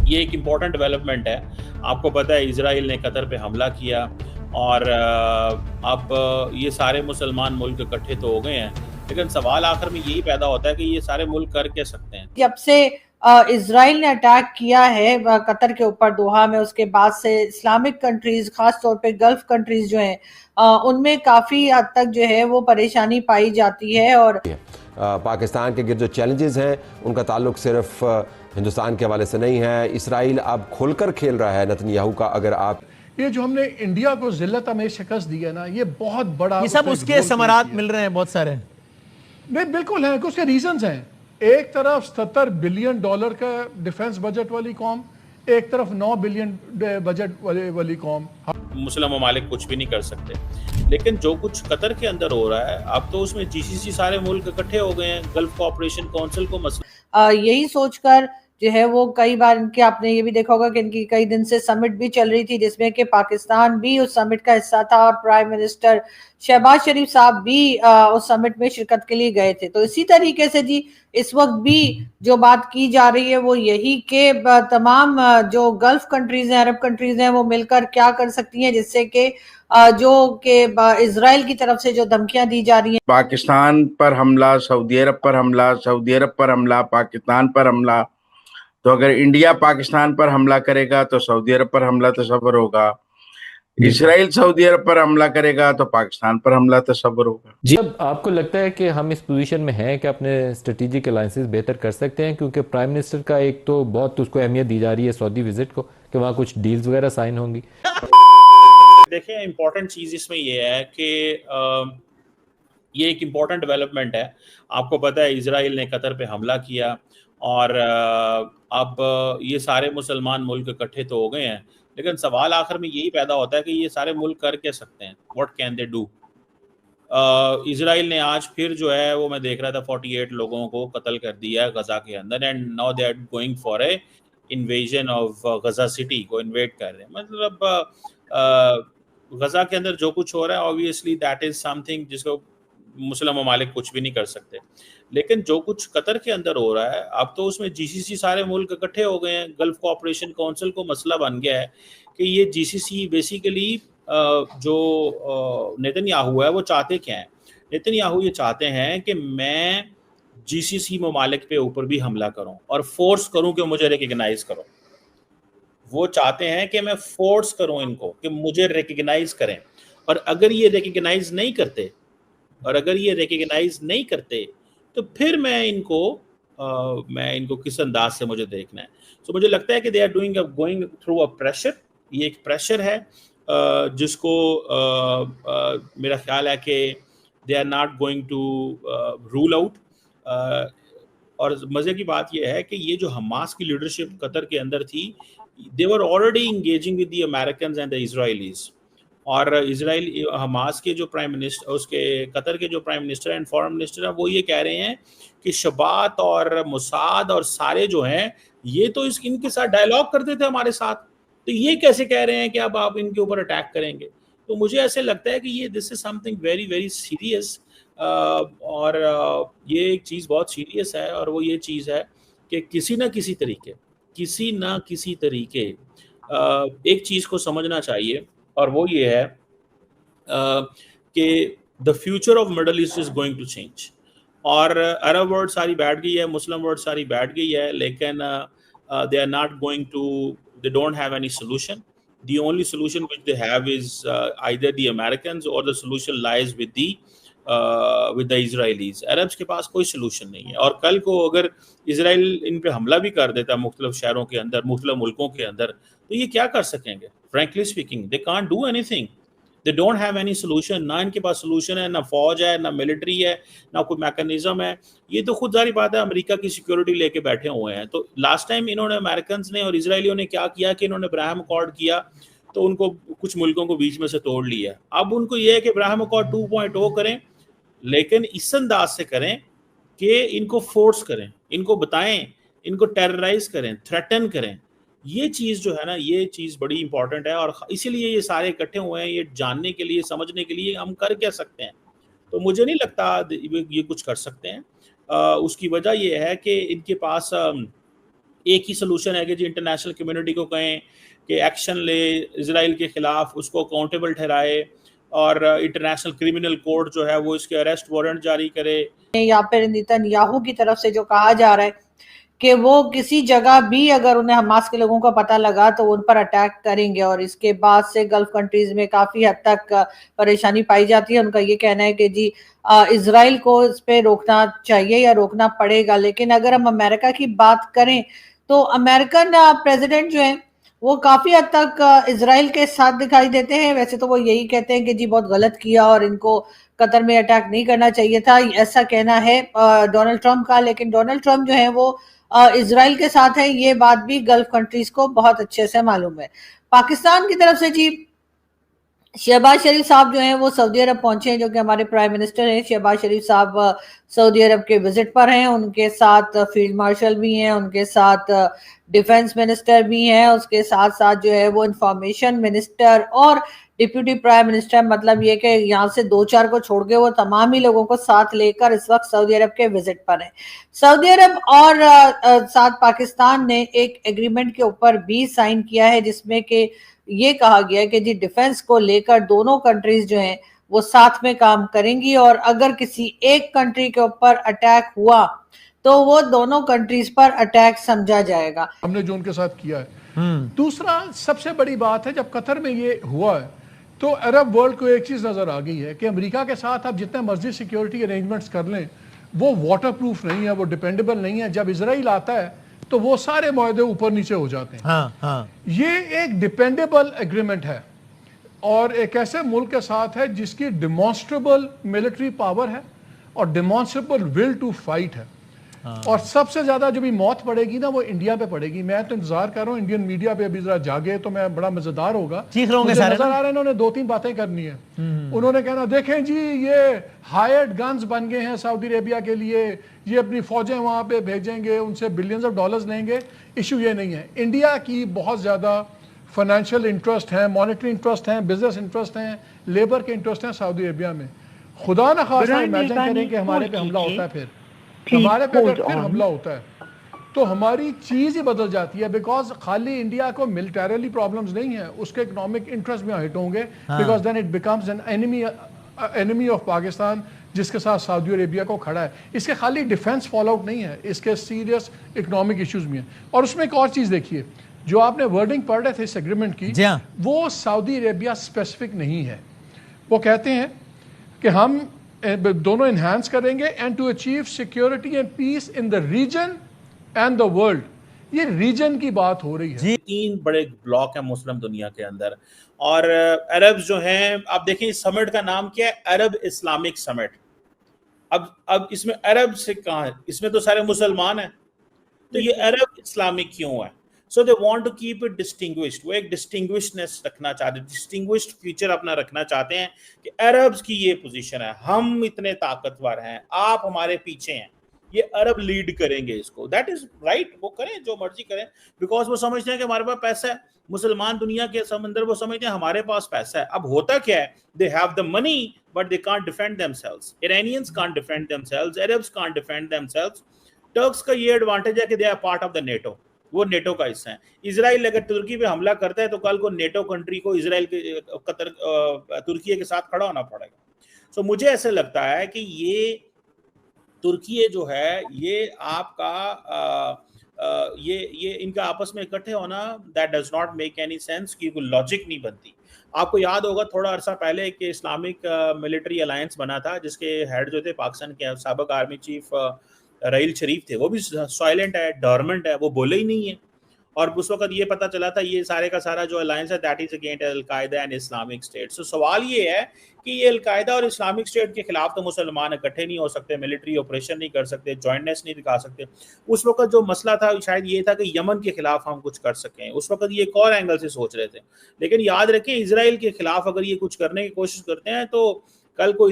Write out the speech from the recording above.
ये एक important development है। आपको पता है इज़राइल ने कतर पे हमला किया और अब ये सारे मुसलमान मुल्क इकट्ठे तो हो गए हैं, लेकिन सवाल आखिर में यही पैदा होता है कि ये सारे मुल्क कर क्या सकते हैं? जब से इजराइल ने अटैक किया है कतर के ऊपर दोहा में, उसके बाद से इस्लामिक कंट्रीज, खास तौर पे गल्फ कंट्रीज जो हैं, उनमें काफी हद तक जो है वो परेशानी पाई जाती है। और पाकिस्तान के गिर्द जो चैलेंजेस हैं उनका ताल्लुक सिर्फ हिंदुस्तान के हवाले से नहीं है। इसराइल अब खुलकर खेल रहा है नेतन्याहू का। अगर आप ये जो हमने इंडिया को जिल्लत में शिकस्त दी है ना, ये बहुत बड़ा, ये सब उसके समरात मिल रहे हैं बहुत सारे। नहीं, बिल्कुल है, उसके रीजंस हैं। एक तरफ 77 बिलियन डॉलर का डिफेंस बजट वाली कौम, एक तरफ 9 बिलियन बजट वाली कौम। मुस्लिम ममालिक कुछ भी नहीं कर सकते, लेकिन जो कुछ कतर के अंदर हो रहा है अब तो उसमें जीसीसी सारे मुल्क इकट्ठे हो गए हैं, गल्फ कोऑपरेशन काउंसिल को मसला यही सोचकर जो है वो कई बार इनके, आपने ये भी देखा होगा कि इनकी कई दिन से समिट भी चल रही थी जिसमें कि पाकिस्तान भी उस समिट का हिस्सा था और प्राइम मिनिस्टर शहबाज शरीफ साहब भी उस समिट में शिरकत के लिए गए थे। तो इसी तरीके से जी इस वक्त भी जो बात की जा रही है वो यही कि तमाम जो गल्फ कंट्रीज हैं, अरब कंट्रीज हैं, वो मिलकर क्या कर सकती हैं जिससे कि जो कि इजराइल की तरफ से जो धमकियां दी जा रही हैं, पाकिस्तान पर हमला, सऊदी अरब पर हमला, सऊदी अरब पर हमला, पाकिस्तान पर हमला, तो अगर इंडिया पाकिस्तान पर हमला करेगा तो सऊदी अरब पर हमला तसव्वुर होगा। इसराइल सऊदी अरब पर हमला करेगा तो पाकिस्तान पर हमला तसव्वुर होगा। जी, अब आपको लगता है कि हम इस पोजीशन में हैं कि अपने स्ट्रेटेजिक अलायंसेस बेहतर कर सकते हैं? क्योंकि प्राइम मिनिस्टर का एक तो बहुत उसको अहमियत दी जा रही है सऊदी विजिट को कि वहाँ कुछ डील्स वगैरह साइन होंगी। देखिए, इम्पोर्टेंट चीज़ इसमें ये है कि ये एक इम्पॉर्टेंट डेवलपमेंट है। आपको पता है इज़राइल ने कतर पे हमला किया और अब ये सारे मुसलमान मुल्क इकट्ठे तो हो गए हैं, लेकिन सवाल आखिर में यही पैदा होता है कि ये सारे मुल्क कर क्या सकते हैं? What can they do? Israel ने आज फिर जो है वो मैं देख रहा था 48 लोगों को कत्ल कर दिया है गज़ा के अंदर, and now they are going for a invasion of Gaza city को इन्वेड कर रहे हैं। मतलब गज़ा के अंदर जो कुछ हो रहा है ऑब्वियसली दैट इज़ समथिंग जिसको मुस्लिम ममालिक कुछ भी नहीं कर सकते, लेकिन जो कुछ कतर के अंदर हो रहा है अब तो उसमें जीसीसी सारे मुल्क इकट्ठे हो गए हैं, गल्फ कोऑपरेशन काउंसिल को मसला बन गया है कि ये जीसीसी बेसिकली जो नेतन्याहू है वो चाहते क्या हैं? नेतन्याहू ये चाहते हैं कि मैं जीसीसी ममालिक पे ऊपर भी हमला करूं और फोर्स करूं कि मुझे रिकग्नाइज करो। वो चाहते हैं कि मैं फोर्स करूं इनको कि मुझे रिकग्नाइज करें, और अगर ये रिकग्नाइज नहीं करते तो फिर मैं इनको किस अंदाज से मुझे देखना है। तो मुझे लगता है कि they are going through a pressure. ये एक प्रेशर है जिसको मेरा ख्याल है कि they are not going to rule out. और मज़े की बात यह है कि ये जो हमास की लीडरशिप कतर के अंदर थी, they were already engaging with the Americans and the Israelis. और इजराइल हमास के जो प्राइम मिनिस्टर, उसके कतर के जो prime minister and foreign minister हैं, वो ये कह रहे हैं कि शबात और मुसाद और सारे जो हैं ये तो इनके साथ डायलॉग करते थे हमारे साथ, तो ये कैसे कह रहे हैं कि अब आप इनके ऊपर अटैक करेंगे? तो मुझे ऐसे लगता है कि ये this is something very very serious. और ये एक चीज़ बहुत सीरियस है, और वो ये चीज़ है कि किसी ना किसी तरीके एक चीज़ को समझना चाहिए, और वो ये है कि the future of Middle East is going to change. और अरब वर्ल्ड सारी बैठ गई है, मुस्लिम वर्ल्ड सारी बैठ गई है, लेकिन they are not going to, they don't have any solution. The only solution which they have is either the Americans or the solution lies with the Israelis. Arabs के पास कोई सोल्यूशन नहीं है, और कल को अगर इसराइल इन पे हमला भी कर देता मुख्तलिफ शहरों के अंदर, मुख्तलिफ मुल्कों के अंदर, तो ये क्या कर सकेंगे? Frankly speaking they can't do anything, they don't have any solution. ना इनके पास सोल्यूशन है, ना फौज है, ना मिलिट्री है, ना कोई मैकेनिज्म है। ये तो खुद जारी बात है अमेरिका की सिक्योरिटी लेके बैठे हुए हैं। तो लास्ट टाइम इन्होंने अमेरिकन ने और इसराइलियों ने क्या किया कि इन्होंने अब्राहम अकॉर्ड किया, तो उनको कुछ मुल्कों को बीच में से तोड़ लिया। अब उनको ये है कि अब्राहम अकॉर्ड 2.0 करें, लेकिन इस अंदाज से करें कि इनको फोर्स करें, इनको बताएं, इनको टेरराइज करें, थ्रेटन करें। ये चीज़ जो है ना, ये चीज़ बड़ी इंपॉर्टेंट है, और इसीलिए ये सारे इकट्ठे हुए हैं, ये जानने के लिए, समझने के लिए हम कर क्या सकते हैं। तो मुझे नहीं लगता ये कुछ कर सकते हैं। उसकी वजह ये है कि इनके पास एक ही सोल्यूशन है कि जी इंटरनेशनल कम्युनिटी को कहें कि एक्शन ले इजराइल के खिलाफ, उसको अकाउंटेबल ठहराए और इंटरनेशनल क्रिमिनल कोर्ट जो है वो इसके अरेस्ट वारंट जारी करे। या फिर नेतन्याहू की तरफ से जो कहा जा रहा है कि वो किसी जगह भी अगर उन्हें हमास के लोगों का पता लगा तो उन पर अटैक करेंगे, और इसके बाद से गल्फ कंट्रीज में काफी हद तक परेशानी पाई जाती है। उनका ये कहना है कि जी इजराइल को इस पे रोकना चाहिए या रोकना पड़ेगा। लेकिन अगर हम अमेरिका की बात करें तो अमेरिकन प्रेसिडेंट जो है वो काफी हद तक इजराइल के साथ दिखाई देते हैं। वैसे तो वो यही कहते हैं कि जी बहुत गलत किया और इनको कतर में अटैक नहीं करना चाहिए था, ऐसा कहना है डोनाल्ड ट्रंप का। लेकिन डोनाल्ड ट्रंप जो है वो इजराइल के साथ है, ये बात भी गल्फ कंट्रीज को बहुत अच्छे से मालूम है। पाकिस्तान की तरफ से जी शहबाज शरीफ साहब जो हैं वो सऊदी अरब पहुंचे हैं, जो कि हमारे प्राइम मिनिस्टर हैं। शहबाज शरीफ साहब सऊदी अरब के विजिट पर हैं, उनके साथ फील्ड मार्शल भी हैं, उनके साथ डिफेंस मिनिस्टर भी हैं, उसके साथ साथ जो है वो इंफॉर्मेशन मिनिस्टर और डिप्यूटी प्राइम मिनिस्टर, मतलब ये कि यहाँ से 2-4 को छोड़ के वो तमाम ही लोगों को साथ लेकर इस वक्त सऊदी अरब के विजिट पर हैं। सऊदी अरब और साथ पाकिस्तान ने एक एग्रीमेंट के ऊपर भी साइन किया है, जिसमें कि ये कहा गया है कि जी डिफेंस को लेकर दोनों कंट्रीज जो हैं वो साथ में काम करेंगी, और अगर किसी एक कंट्री के ऊपर अटैक हुआ तो वो दोनों कंट्रीज पर अटैक समझा जाएगा। हमने जो उनके साथ किया है। दूसरा सबसे बड़ी बात है, जब कतर में ये हुआ है तो अरब वर्ल्ड को एक चीज नजर आ गई है कि अमेरिका के साथ आप जितने मर्जी सिक्योरिटी अरेंजमेंट्स कर लें वो वाटर प्रूफ नहीं है, वो डिपेंडेबल नहीं है। जब इसराइल आता है तो वो सारे मुआहदे ऊपर नीचे हो जाते हैं। हाँ। ये एक डिपेंडेबल एग्रीमेंट है और एक ऐसे मुल्क के साथ है जिसकी डिमॉन्स्ट्रेबल मिलिट्री पावर है और डिमॉन्स्ट्रेबल विल टू फाइट है। और सबसे ज्यादा जो भी मौत पड़ेगी ना वो इंडिया पे पड़ेगी। मैं तो इंतजार कर रहा हूँ इंडियन मीडिया पे अभी जरा जागे तो मैं बड़ा मजेदार होगा। चीख रहे होंगे मुझे सारे नजर आ रहा है इन्होंने 2-3 बातें करनी है। उन्होंने कहना देखें जी ये हायर्ड गन्स बन गए हैं सऊदी अरेबिया के लिए, ये अपनी फौजें वहां पे भेजेंगे, उनसे बिलियंस ऑफ डॉलर्स लेंगे। इशू ये नहीं है, इंडिया की बहुत ज्यादा फाइनेंशियल इंटरेस्ट है, मॉनेटरी इंटरेस्ट है, बिजनेस इंटरेस्ट है, लेबर के इंटरेस्ट हैं सऊदी अरेबिया में। खुदा न खास्ता इमेजिन करें कि हमारे पे हमला होता है, फिर हमारे पे अगर फिर हमला होता है तो हमारी चीज ही बदल जाती है। बिकॉज खाली इंडिया को मिलिटरली प्रॉब्लम्स नहीं है, उसके इकोनॉमिक इंटरेस्ट भी हिट होंगे। Because then it becomes an enemy of Pakistan जिसके साथ सऊदी अरेबिया को खड़ा है। इसके खाली डिफेंस फॉल आउट नहीं है, इसके सीरियस इकोनॉमिक इश्यूज भी हैं। और उसमें एक और चीज देखिए, जो आपने वर्डिंग पढ़ रहे थे इस एग्रीमेंट की, वो सऊदी अरेबिया स्पेसिफिक नहीं है। वो कहते हैं कि हम दोनों एनहांस करेंगे and to achieve security and peace in the region and the world. ये रीजन की बात हो रही है। 3 बड़े ब्लॉक हैं मुस्लिम दुनिया के अंदर, और अरब जो हैं, आप देखें इस समिट का नाम क्या है, अरब इस्लामिक समिट। अब इसमें अरब से कहाँ है, इसमें तो सारे मुसलमान हैं, तो ये अरब इस्लामिक क्यों है? So they want to keep it distinguished. वो एक डिस्टिंग्विशनेस रखना चाहते हैं, डिस्टिंग्विश्ड फीचर अपना रखना चाहते हैं कि अरब्स की ये पोजीशन है, हम इतने ताकतवर हैं, आप हमारे पीछे हैं, ये अरब लीड करेंगे इसको। दैट इज राइट, वो करें जो मर्जी करें, बिकॉज वो समझते हैं कि हमारे पास पैसा है। मुसलमान दुनिया के समंदर वो समझते हैं हमारे पास पैसा है। अब होता क्या है, they have the money but they can't defend themselves. Iranians can't defend themselves, Arabs can't defend themselves. Turks का ये एडवांटेज है कि they are part of the NATO, वो नेटो का हिस्सा है। इजराइल अगर तुर्की पे हमला करता है तो कल को नेटो कंट्री को इजराइल के कतर तुर्की के साथ खड़ा होना पड़ेगा। सो मुझे ऐसे लगता है कि ये तुर्की जो है ये आपका ये इनका आपस में इकट्ठे होना that does not make any sense, की कोई लॉजिक नहीं बनती। आपको याद होगा थोड़ा अरसा पहले कि इस्लामिक मिलिट्री अलायंस बना था जिसके हेड जो थे पाकिस्तान के साबिक आर्मी चीफ रहील शरीफ थे, वो भी साइलेंट है, डॉर्मेंट है, वो बोले ही नहीं है। और उस वक्त ये पता चला था ये सारे का सारा जो अलायंस है that is against Al-Qaeda and Islamic State. So सवाल ये है कि ये अल-कायदा और इस्लामिक स्टेट के खिलाफ तो मुसलमान इकट्ठे नहीं हो सकते, मिलिट्री ऑपरेशन नहीं कर सकते, जॉइंटनेस नहीं दिखा सकते। उस वक्त जो मसला था शायद ये था कि यमन के खिलाफ हम कुछ कर सकें, उस वक्त ये एक और एंगल से सोच रहे थे। लेकिन याद रखें इजराइल के खिलाफ अगर ये कुछ करने की कोशिश करते हैं तो कल को